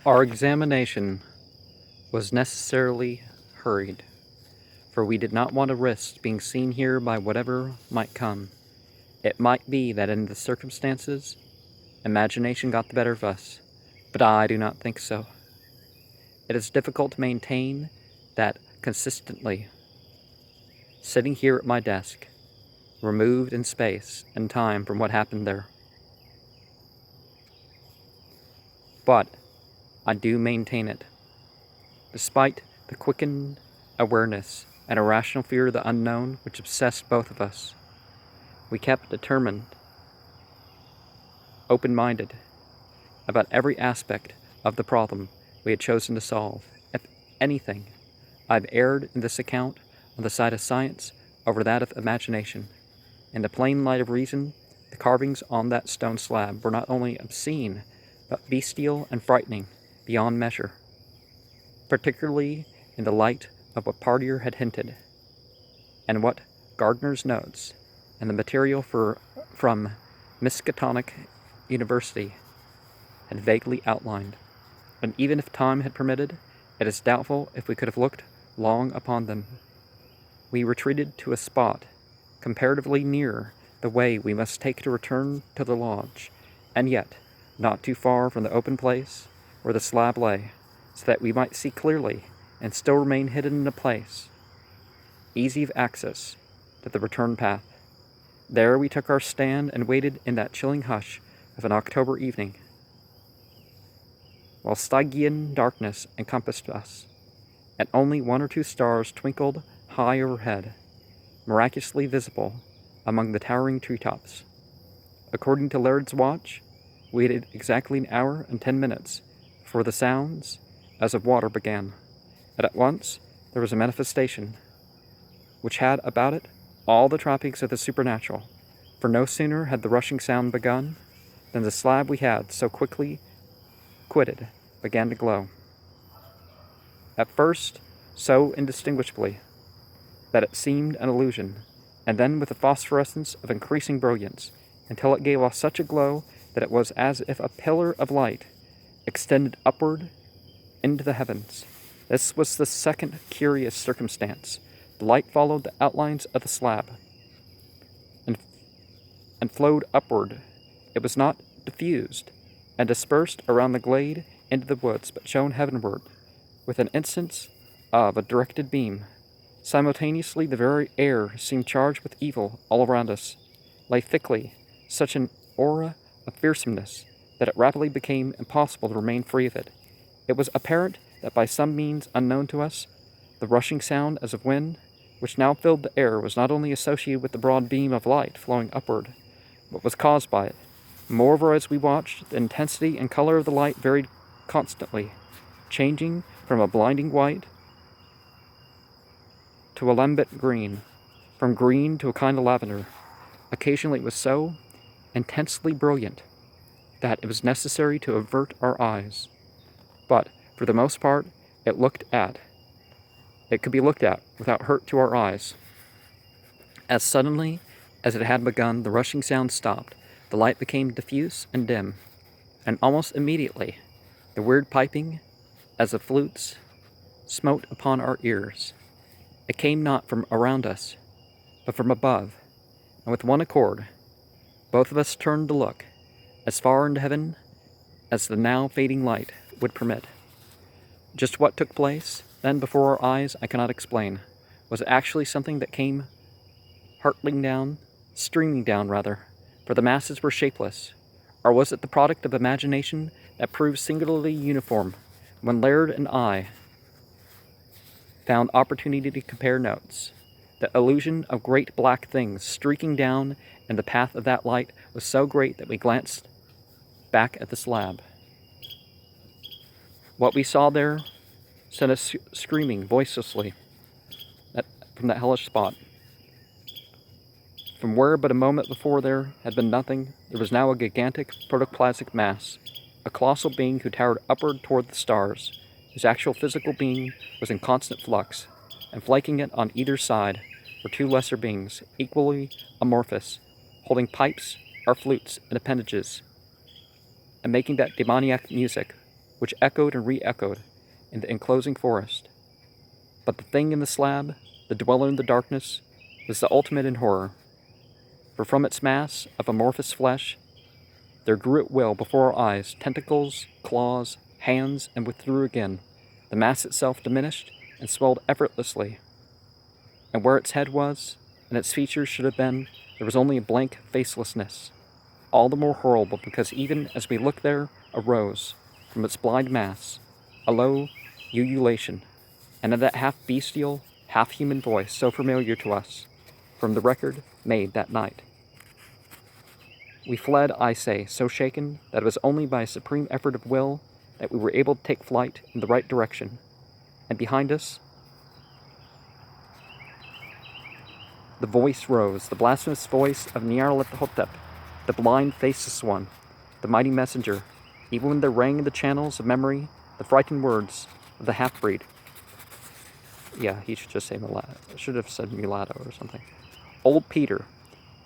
Our examination was necessarily hurried, for we did not want to risk being seen here by whatever might come. It might be that in the circumstances, imagination got the better of us, but I do not think so. It is difficult to maintain that consistently. Sitting here at my desk, removed in space and time from what happened there. But I do maintain it. Despite the quickened awareness and irrational fear of the unknown which obsessed both of us, we kept determined, open-minded, about every aspect of the problem we had chosen to solve. If anything, I've erred in this account on the side of science over that of imagination. In the plain light of reason, the carvings on that stone slab were not only obscene, but bestial and frightening beyond measure, particularly in the light of what Partier had hinted, and what Gardner's notes and the material from Miskatonic University had vaguely outlined. And even if time had permitted, it is doubtful if we could have looked long upon them. We retreated to a spot comparatively near the way we must take to return to the lodge, and yet not too far from the open place where the slab lay, so that we might see clearly and still remain hidden in a place easy of access to the return path. There we took our stand and waited in that chilling hush of an October evening, while Stygian darkness encompassed us, and only one or two stars twinkled high overhead, miraculously visible among the towering treetops. According to Laird's watch, we waited exactly an hour and 10 minutes before the sounds as of water began, and at once there was a manifestation which had about it all the trappings of the supernatural, for no sooner had the rushing sound begun than the slab we had so quickly quitted began to glow. At first, so indistinguishably that it seemed an illusion, and then with a phosphorescence of increasing brilliance, until it gave off such a glow that it was as if a pillar of light extended upward into the heavens. This was the second curious circumstance. The light followed the outlines of the slab and flowed upward. It was not diffused and dispersed around the glade into the woods, but shone heavenward with an instance of a directed beam. Simultaneously, the very air seemed charged with evil all around us, lay thickly such an aura of fearsomeness that it rapidly became impossible to remain free of it. It was apparent that by some means unknown to us, the rushing sound as of wind, which now filled the air, was not only associated with the broad beam of light flowing upward, but was caused by it. Moreover, as we watched, the intensity and color of the light varied constantly, changing from a blinding white to a lambent green, from green to a kind of lavender. Occasionally it was so intensely brilliant that it was necessary to avert our eyes, but for the most part it could be looked at without hurt to our eyes. As suddenly as it had begun, the rushing sound stopped, the light became diffuse and dim, and almost immediately the weird piping as of flutes smote upon our ears. It came not from around us, but from above, and with one accord, both of us turned to look as far into heaven as the now fading light would permit. Just what took place then before our eyes I cannot explain. Was it actually something that came streaming down, for the masses were shapeless, or was it the product of imagination that proved singularly uniform when Laird and I found opportunity to compare notes? The illusion of great black things streaking down in the path of that light was so great that we glanced back at the slab. What we saw there sent us screaming voicelessly from that hellish spot. From where but a moment before there had been nothing, there was now a gigantic protoplasmic mass, a colossal being who towered upward toward the stars, whose actual physical being was in constant flux, and flanking it on either side were two lesser beings, equally amorphous, holding pipes or flutes and appendages, and making that demoniac music which echoed and re-echoed in the enclosing forest. But the thing in the slab, the dweller in the darkness, was the ultimate in horror. For from its mass of amorphous flesh, there grew at will before our eyes tentacles, claws, hands, and withdrew again. The mass itself diminished and swelled effortlessly. And where its head was, and its features should have been, there was only a blank facelessness. All the more horrible because even as we looked there arose, from its blind mass, a low ululation, and in that half-bestial, half-human voice so familiar to us, from the record made that night. We fled, I say, so shaken that it was only by a supreme effort of will that we were able to take flight in the right direction. And behind us, the voice rose, the blasphemous voice of Nyarlathotep, the blind, faceless one, the mighty messenger, even when there rang in the channels of memory the frightened words of the half-breed. Yeah, he should just say mulatto. Should have said mulatto or something. Old Peter,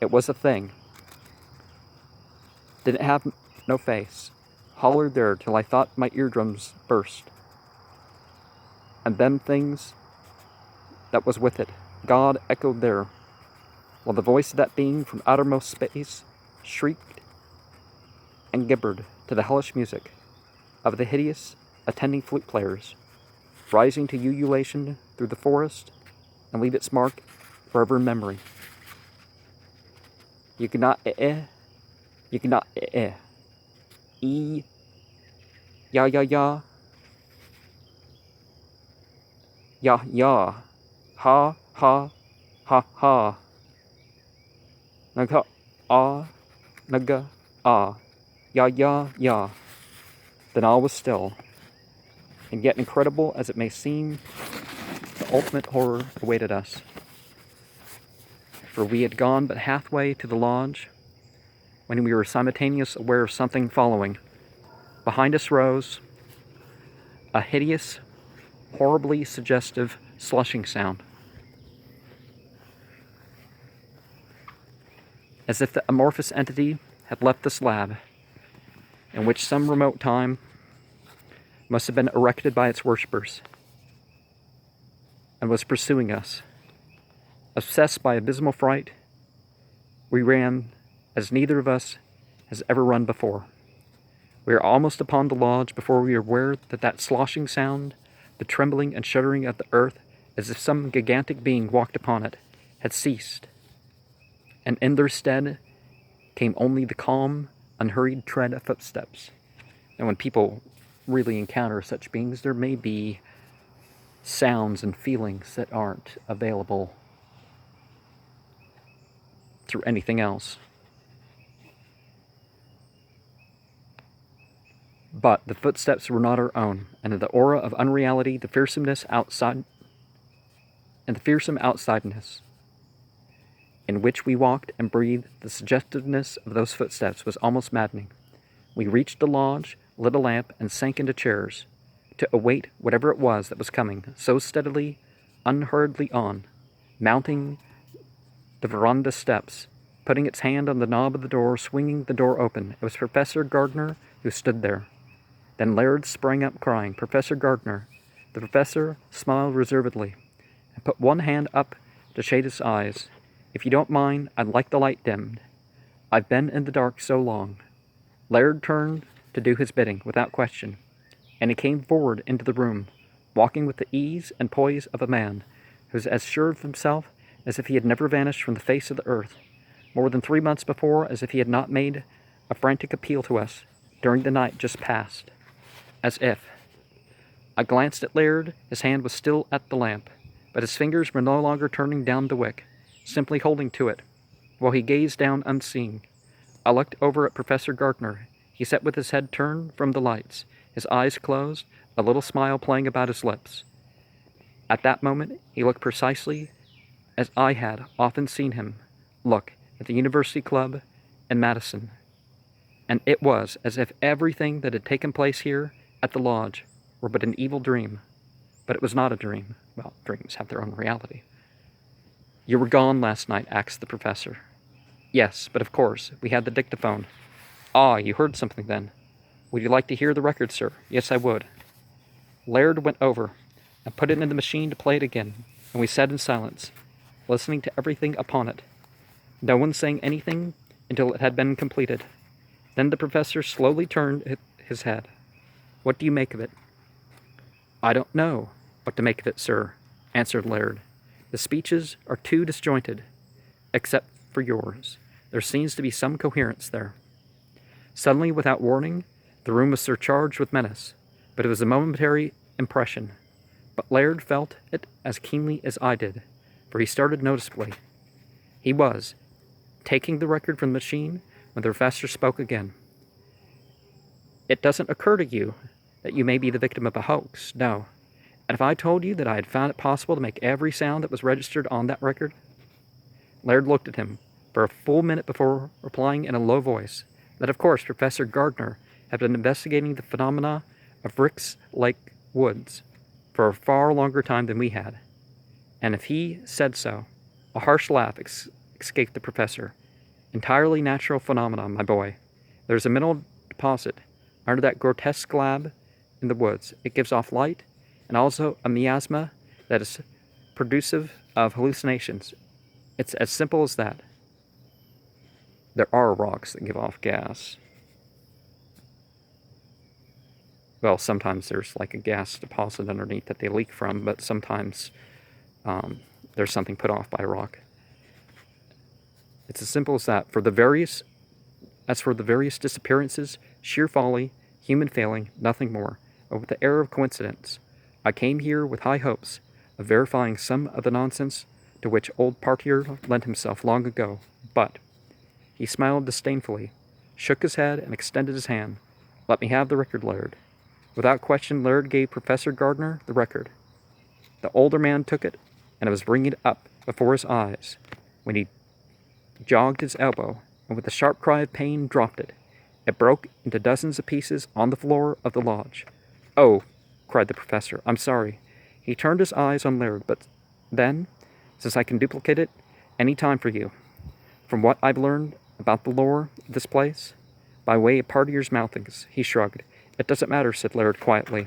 it was a thing. Didn't have no face. Hollered there till I thought my eardrums burst. And them things that was with it, God echoed there, while the voice of that being from outermost space shrieked and gibbered to the hellish music of the hideous attending flute players, rising to ululation through the forest and leave its mark forever in memory. You could not you could not ya ya ya ya ya ha ha ha ha naga naga ya ya ya. Then all was still, and yet incredible as it may seem, the ultimate horror awaited us. For we had gone but halfway to the lodge when we were simultaneously aware of something following. Behind us rose a hideous, horribly suggestive slushing sound, as if the amorphous entity had left the slab, in which some remote time must have been erected by its worshippers, and was pursuing us. Obsessed by abysmal fright, we ran as neither of us has ever run before. We were almost upon the lodge before we were aware that that sloshing sound, the trembling and shuddering of the earth as if some gigantic being walked upon it, had ceased, and in their stead came only the calm, unhurried tread of footsteps. And when people really encounter such beings, there may be sounds and feelings that aren't available through anything else. But the footsteps were not our own, and in the aura of unreality, the fearsomeness outside, and the fearsome outsideness in which we walked and breathed, the suggestiveness of those footsteps was almost maddening. We reached the lodge, lit a lamp, and sank into chairs to await whatever it was that was coming, so steadily, unhurriedly on, mounting the veranda steps, putting its hand on the knob of the door, swinging the door open. It was Professor Gardner who stood there. Then Laird sprang up crying, "Professor Gardner." The professor smiled reservedly and put one hand up to shade his eyes. "If you don't mind, I'd like the light dimmed. I've been in the dark so long." Laird turned to do his bidding without question, and he came forward into the room, walking with the ease and poise of a man who was as sure of himself as if he had never vanished from the face of the earth, more than 3 months before, as if he had not made a frantic appeal to us during the night just past. As if. I glanced at Laird. His hand was still at the lamp, but his fingers were no longer turning down the wick, simply holding to it, while he gazed down unseeing. I looked over at Professor Gardner. He sat with his head turned from the lights, his eyes closed, a little smile playing about his lips. At that moment, he looked precisely as I had often seen him look at the University Club in Madison, and it was as if everything that had taken place here at the lodge were but an evil dream. But it was not a dream. Well, dreams have their own reality. "You were gone last night," asked the professor. "Yes, but of course, we had the dictaphone." "Ah, you heard something then?" Would you like to hear the record, sir? Yes, I would. Laird went over and put it in the machine to play it again, and we sat in silence, listening to everything upon it, no one saying anything until it had been completed. Then the professor slowly turned his head. What do you make of it? I don't know what to make of it, sir, answered Laird. The speeches are too disjointed, except for yours. There seems to be some coherence there. Suddenly, without warning, the room was surcharged with menace, but it was a momentary impression. But Laird felt it as keenly as I did, for he started noticeably. He was taking the record from the machine when the professor spoke again. It doesn't occur to you that you may be the victim of a hoax, no. And if I told you that I had found it possible to make every sound that was registered on that record? Laird looked at him for a full minute before replying in a low voice that, of course, Professor Gardner had been investigating the phenomena of Rick's Lake woods for a far longer time than we had. And if he said so, a harsh laugh escaped the professor. Entirely natural phenomenon, my boy. There's a mineral deposit under that grotesque slab in the woods. It gives off light and also a miasma that is producive of hallucinations. It's as simple as that. There are rocks that give off gas. Well, sometimes there's like a gas deposit underneath that they leak from, but sometimes there's something put off by a rock. It's as simple as that. As for the various disappearances, sheer folly, human failing, nothing more. But with the air of coincidence, I came here with high hopes of verifying some of the nonsense to which old Partier lent himself long ago. But he smiled disdainfully, shook his head, and extended his hand. Let me have the record, Laird. Without question, Laird gave Professor Gardner the record. The older man took it, and was bringing it up before his eyes, when he jogged his elbow, and with a sharp cry of pain dropped it. It broke into dozens of pieces on the floor of the lodge. Oh, cried the professor, I'm sorry. He turned his eyes on Laird, but then, since I can duplicate it any time for you, from what I've learned about the lore of this place, by way of Partier's mouthings, he shrugged. It doesn't matter, said Laird quietly.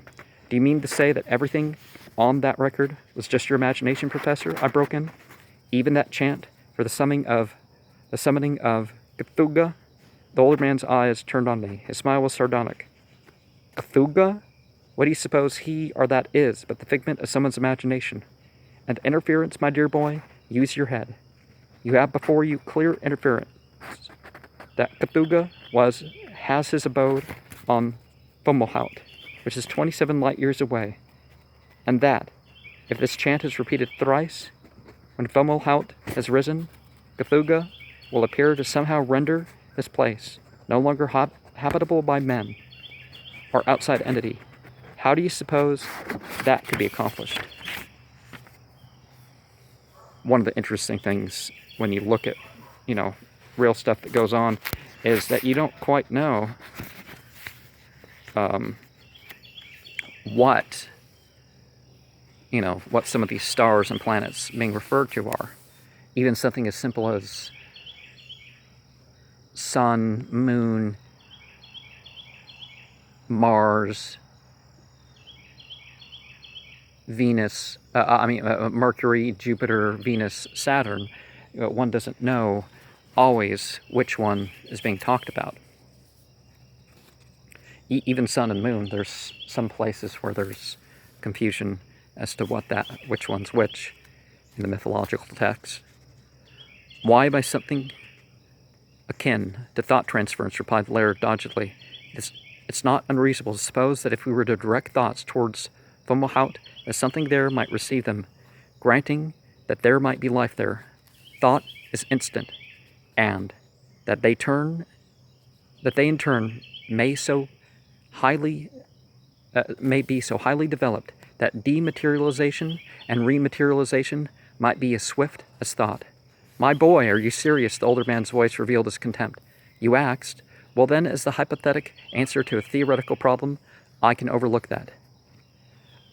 Do you mean to say that everything on that record was just your imagination, Professor? I broke in. Even that chant for the summoning of Cthulhu? The older man's eyes turned on me. His smile was sardonic. Cthulhu? What do you suppose he or that is but the figment of someone's imagination? And interference, my dear boy, use your head. You have before you clear interference. That Cthulhu has his abode on Fomalhaut, which is 27 light years away. And that, if this chant is repeated thrice, when Fomalhaut has risen, Cthulhu will appear to somehow render this place no longer habitable by men or outside entity. How do you suppose that could be accomplished? One of the interesting things when you look at, real stuff that goes on is that you don't quite know what some of these stars and planets being referred to are. Even something as simple as Sun, Moon, Mars, Venus, Mercury, Jupiter, Venus, Saturn. One doesn't know always which one is being talked about. Even Sun and Moon, there's some places where there's confusion as to which one's which in the mythological text. Why by something akin to thought transference, replied Laird doggedly. It's not unreasonable to suppose that if we were to direct thoughts towards Fomalhaut, that something there might receive them, granting that there might be life there. Thought is instant, and that they in turn may be so highly developed that dematerialization and rematerialization might be as swift as thought. My boy, are you serious? The older man's voice revealed his contempt. You asked. Well then, as the hypothetic answer to a theoretical problem, I can overlook that.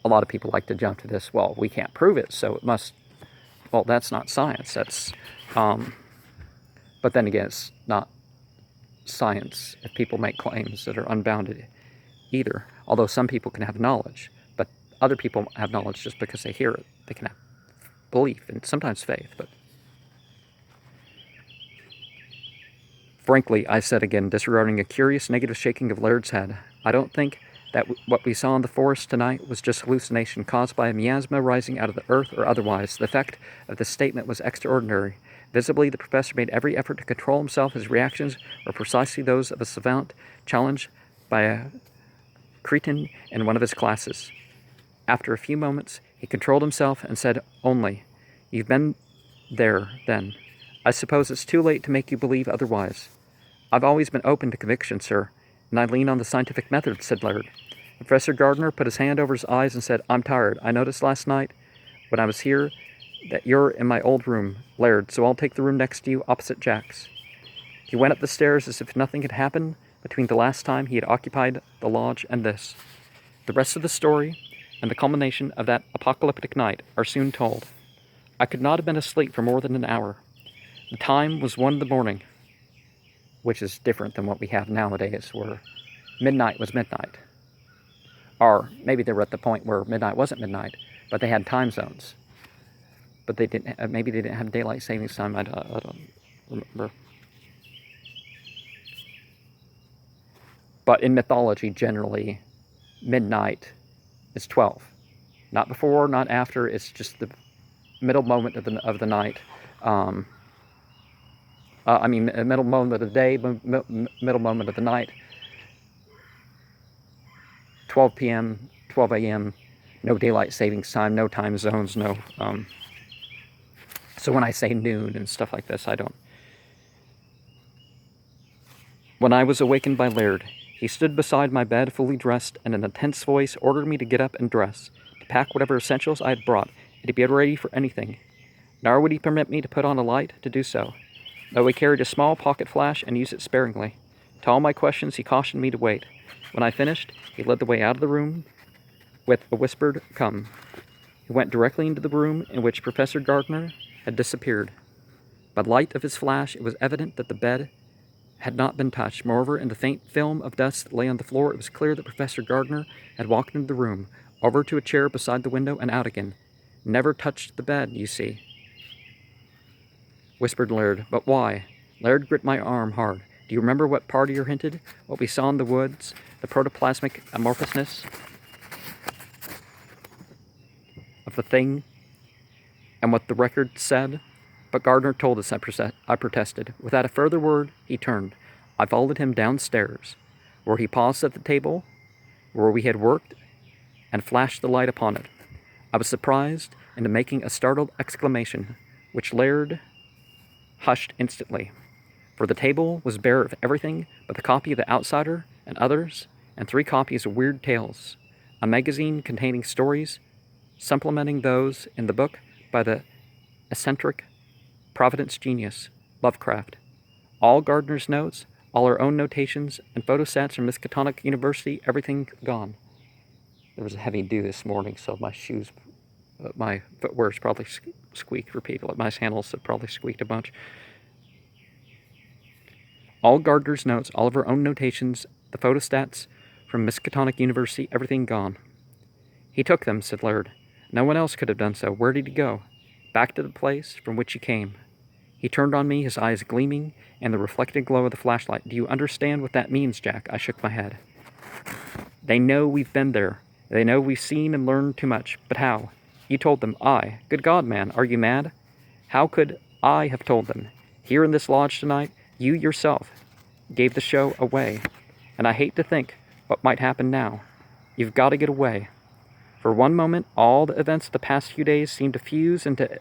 A lot of people like to jump to this, well, we can't prove it, so it must, well, that's not science. But then again, it's not science if people make claims that are unbounded either, although some people can have knowledge, but other people have knowledge just because they hear it. They can have belief and sometimes faith, but frankly, I said again, disregarding a curious negative shaking of Laird's head, I don't think that what we saw in the forest tonight was just hallucination caused by a miasma rising out of the earth or otherwise. The effect of this statement was extraordinary. Visibly, the professor made every effort to control himself. His reactions were precisely those of a savant challenged by a cretin in one of his classes. After a few moments, he controlled himself and said only, "You've been there, then. I suppose it's too late to make you believe otherwise." "I've always been open to conviction, sir, and I lean on the scientific method," said Laird. Professor Gardner put his hand over his eyes and said, "I'm tired. I noticed last night when I was here that you're in my old room, Laird, so I'll take the room next to you, opposite Jack's." He went up the stairs as if nothing had happened between the last time he had occupied the lodge and this. The rest of the story and the culmination of that apocalyptic night are soon told. I could not have been asleep for more than an hour. The time was 1 in the morning, which is different than what we have nowadays, where midnight was midnight. Or maybe they were at the point where midnight wasn't midnight, but they had time zones. But they didn't. Maybe they didn't have daylight savings time. I don't remember. But in mythology, generally, midnight is 12. Not before, not after. It's just the middle moment of the night. Middle moment of the day, middle moment of the night. 12 p.m., 12 a.m., no daylight savings time, no time zones, no... So when I say noon and stuff like this, I don't... When I was awakened by Laird, he stood beside my bed, fully dressed, and in a tense voice ordered me to get up and dress, to pack whatever essentials I had brought, and to be ready for anything. Nor would he permit me to put on a light to do so, though he carried a small pocket flash and used it sparingly. To all my questions, he cautioned me to wait. When I finished, he led the way out of the room with a whispered, "Come." He went directly into the room in which Professor Gardner had disappeared. By the light of his flash, it was evident that the bed had not been touched. Moreover, in the faint film of dust that lay on the floor, it was clear that Professor Gardner had walked into the room, over to a chair beside the window and out again. "Never touched the bed, you see," whispered Laird. "But why?" Laird gripped my arm hard. "Do you remember what Partier hinted? What we saw in the woods? The protoplasmic amorphousness of the thing? And what the record said?" "But Gardner told us," I protested. Without a further word, he turned. I followed him downstairs, where he paused at the table where we had worked and flashed the light upon it. I was surprised into making a startled exclamation, which Laird hushed instantly, for the table was bare of everything but the copy of The Outsider and others, and 3 copies of Weird Tales, a magazine containing stories supplementing those in the book by the eccentric Providence genius, Lovecraft. All Gardner's notes, all our own notations, and photostats from Miskatonic University, everything gone. There was a heavy dew this morning, so my footwear's probably squeaked repeatedly. My sandals have probably squeaked a bunch. All Gardner's notes, all of our own notations, the photostats from Miskatonic University, everything gone. "He took them," said Laird. "No one else could have done so. Where did he go?" "Back to the place from which he came." He turned on me, his eyes gleaming in the reflected glow of the flashlight. "Do you understand what that means, Jack?" I shook my head. "They know we've been there. They know we've seen and learned too much. But how?" "You told them." "I? Good God, man, are you mad? How could I have told them? Here in this lodge tonight, you yourself gave the show away. And I hate to think what might happen now. You've got to get away." For one moment, all the events of the past few days seemed to fuse into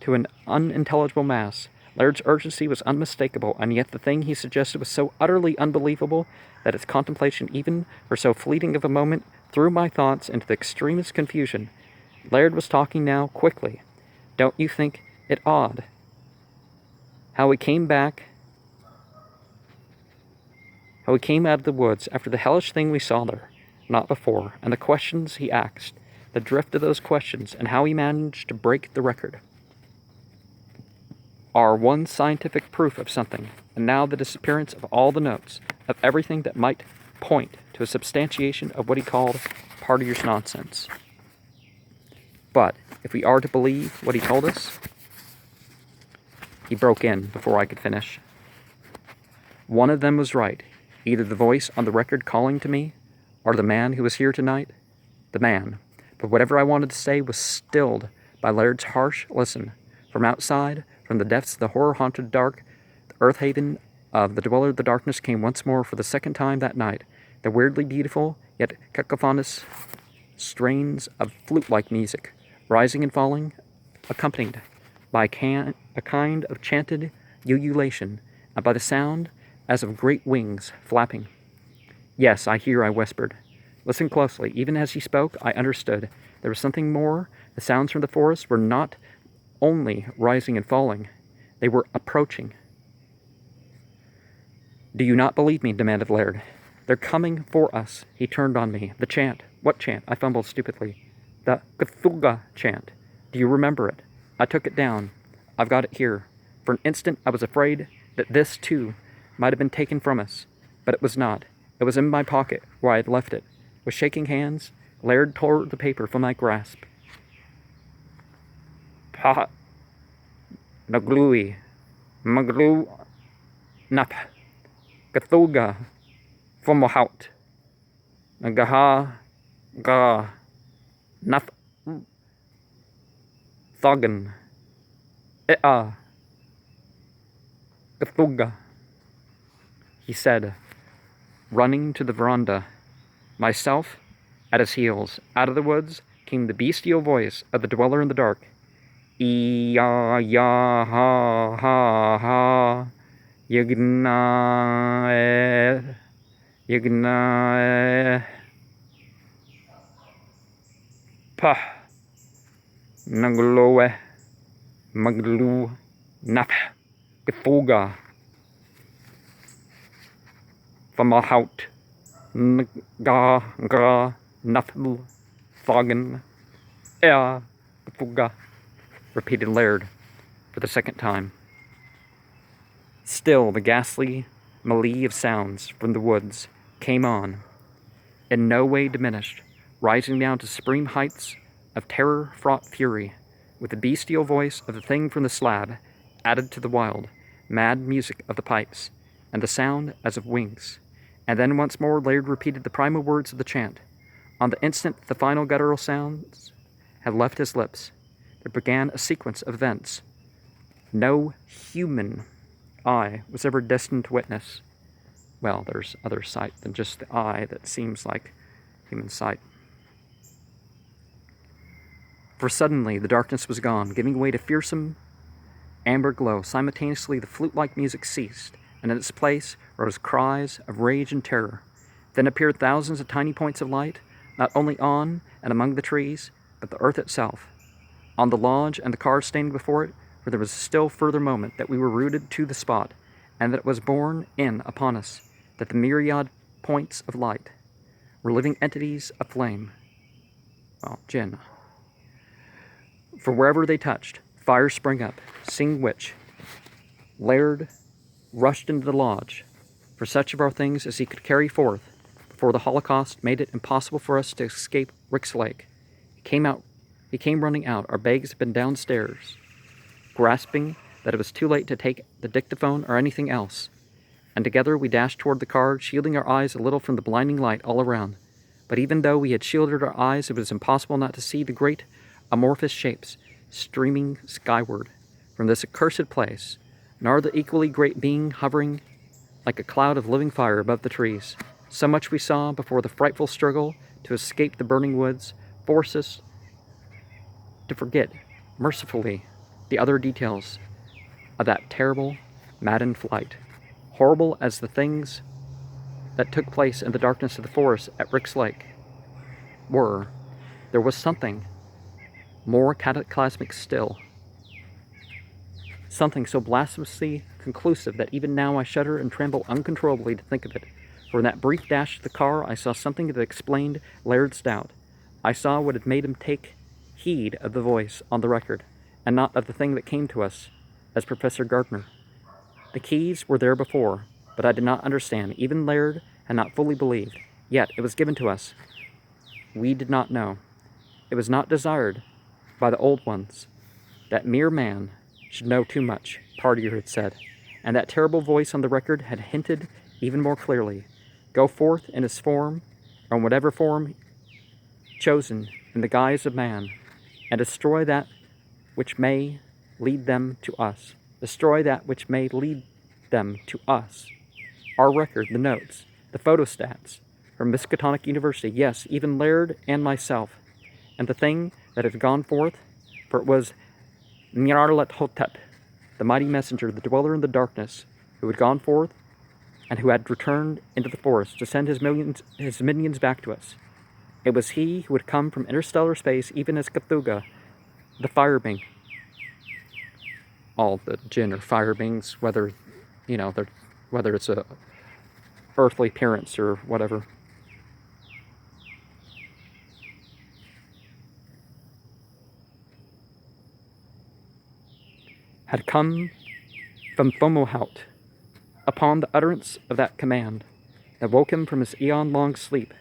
an unintelligible mass. Laird's urgency was unmistakable, and yet the thing he suggested was so utterly unbelievable that its contemplation, even for so fleeting of a moment, threw my thoughts into the extremest confusion. Laird was talking now, quickly. "Don't you think it odd how we came out of the woods after the hellish thing we saw there, not before, and the questions he asked, the drift of those questions, and how he managed to break the record, are one scientific proof of something, and now the disappearance of all the notes, of everything that might point to a substantiation of what he called partier's nonsense. But if we are to believe what he told us, he broke in before I could finish. One of them was right, either the voice on the record calling to me, or the man who was here tonight, the man. But whatever I wanted to say was stilled by Laird's harsh listen. From outside, from the depths of the horror-haunted dark, the earth haven of the Dweller of the Darkness came once more for the second time that night, the weirdly beautiful, yet cacophonous strains of flute-like music, rising and falling, accompanied by a kind of chanted ululation, and by the sound as of great wings flapping. "Yes, I hear," I whispered. Listen closely. Even as he spoke, I understood. There was something more. The sounds from the forest were not only rising and falling. They were approaching. "Do you not believe me?" demanded Laird. "They're coming for us." He turned on me. "The chant." "What chant?" I fumbled stupidly. "The Cthulhu chant. Do you remember it?" I took it down. I've got it here. For an instant I was afraid that this, too, might have been taken from us. But it was not. It was in my pocket, where I had left it. With shaking hands, Laird tore the paper from my grasp. "Pa naglui maglu nap Cthulhu fomohout nagaha ga nath thogan ea Cthulhu," he said, running to the veranda. Myself at his heels. Out of the woods came the bestial voice of the Dweller in the Dark. "E-ya, ya, ha, ha, ha, yigna, yigna, pa, nagloe, maglu, nap, Cthulhu, famahout, nga, gra, nathul, thogan, ea, Cthulhu," repeated Laird for the second time. Still the ghastly melee of sounds from the woods came on, in no way diminished, rising down to supreme heights of terror-fraught fury, with the bestial voice of the thing from the slab added to the wild, mad music of the pipes, and the sound as of wings. And then once more Laird repeated the primal words of the chant. On the instant the final guttural sounds had left his lips, there began a sequence of events no human eye was ever destined to witness. Well, there's other sight than just the eye that seems like human sight. For suddenly the darkness was gone, giving way to fearsome amber glow. Simultaneously the flute-like music ceased, and in its place rose cries of rage and terror. Then appeared thousands of tiny points of light, not only on and among the trees, but the earth itself. On the lodge and the cars standing before it, where there was a still further moment that we were rooted to the spot, and that it was borne in upon us that the myriad points of light were living entities of flame. Well, jinn. For wherever they touched, fire sprang up, seeing which Laird rushed into the lodge for such of our things as he could carry forth before the Holocaust made it impossible for us to escape Rick's Lake. He came running out. Our bags had been downstairs, grasping that it was too late to take the dictaphone or anything else. And together we dashed toward the car, shielding our eyes a little from the blinding light all around. But even though we had shielded our eyes, it was impossible not to see the great amorphous shapes streaming skyward from this accursed place, nor the equally great being hovering like a cloud of living fire above the trees. So much we saw before the frightful struggle to escape the burning woods forced us to forget, mercifully, the other details of that terrible, maddened flight. Horrible as the things that took place in the darkness of the forest at Rick's Lake were, there was something more cataclysmic still. Something so blasphemously conclusive that even now I shudder and tremble uncontrollably to think of it. For in that brief dash to the car, I saw something that explained Laird's doubt. I saw what had made him take heed of the voice on the record, and not of the thing that came to us as Professor Gardner. The keys were there before, but I did not understand. Even Laird had not fully believed, yet it was given to us. We did not know. It was not desired by the old ones that mere man should know too much, Partier had said, and that terrible voice on the record had hinted even more clearly, go forth in his form, or in whatever form chosen in the guise of man, and destroy that which may lead them to us. Destroy that which may lead them to us. Our record, the notes, the photostats from Miskatonic University, yes, even Laird and myself, and the thing that had gone forth, for it was Nyarlathotep, the mighty messenger, the dweller in the darkness, who had gone forth and who had returned into the forest to send his minions back to us. It was he who had come from interstellar space, even as Cthulhu, the fire being. All the jinn are fire beings, whether it's a earthly appearance or whatever. Had come from Fomalhaut. Upon the utterance of that command that woke him from his eon-long sleep,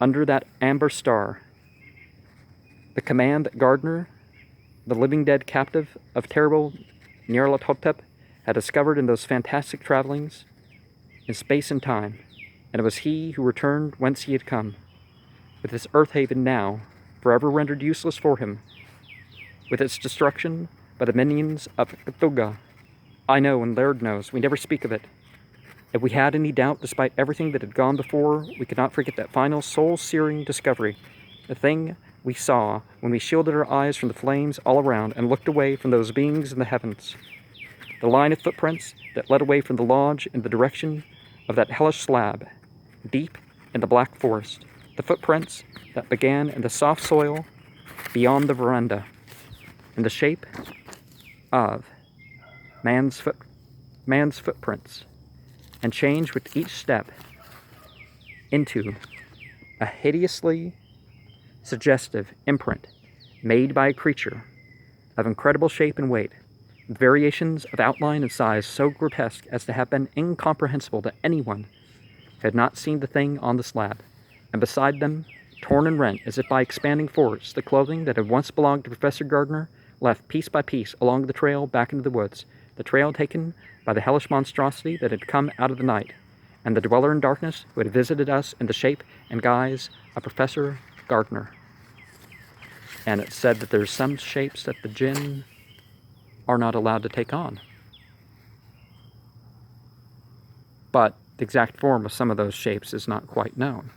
under that amber star, the command that Gardner, the living dead captive of terrible Nyarlathotep, had discovered in those fantastic travelings in space and time, and it was he who returned whence he had come, with this earth haven now forever rendered useless for him, with its destruction by the minions of Cthulhu. I know, and Laird knows, we never speak of it. If we had any doubt, despite everything that had gone before, we could not forget that final soul-searing discovery, the thing we saw when we shielded our eyes from the flames all around and looked away from those beings in the heavens. The line of footprints that led away from the lodge in the direction of that hellish slab, deep in the black forest. The footprints that began in the soft soil beyond the veranda, in the shape of man's footprints, and changed with each step into a hideously suggestive imprint made by a creature of incredible shape and weight, with variations of outline and size so grotesque as to have been incomprehensible to anyone who had not seen the thing on the slab, and beside them, torn and rent as if by expanding force, the clothing that had once belonged to Professor Gardner, left piece by piece along the trail back into the woods, the trail taken by the hellish monstrosity that had come out of the night, and the dweller in darkness who had visited us in the shape and guise of Professor Gardner. And it said that there's some shapes that the jinn are not allowed to take on. But the exact form of some of those shapes is not quite known.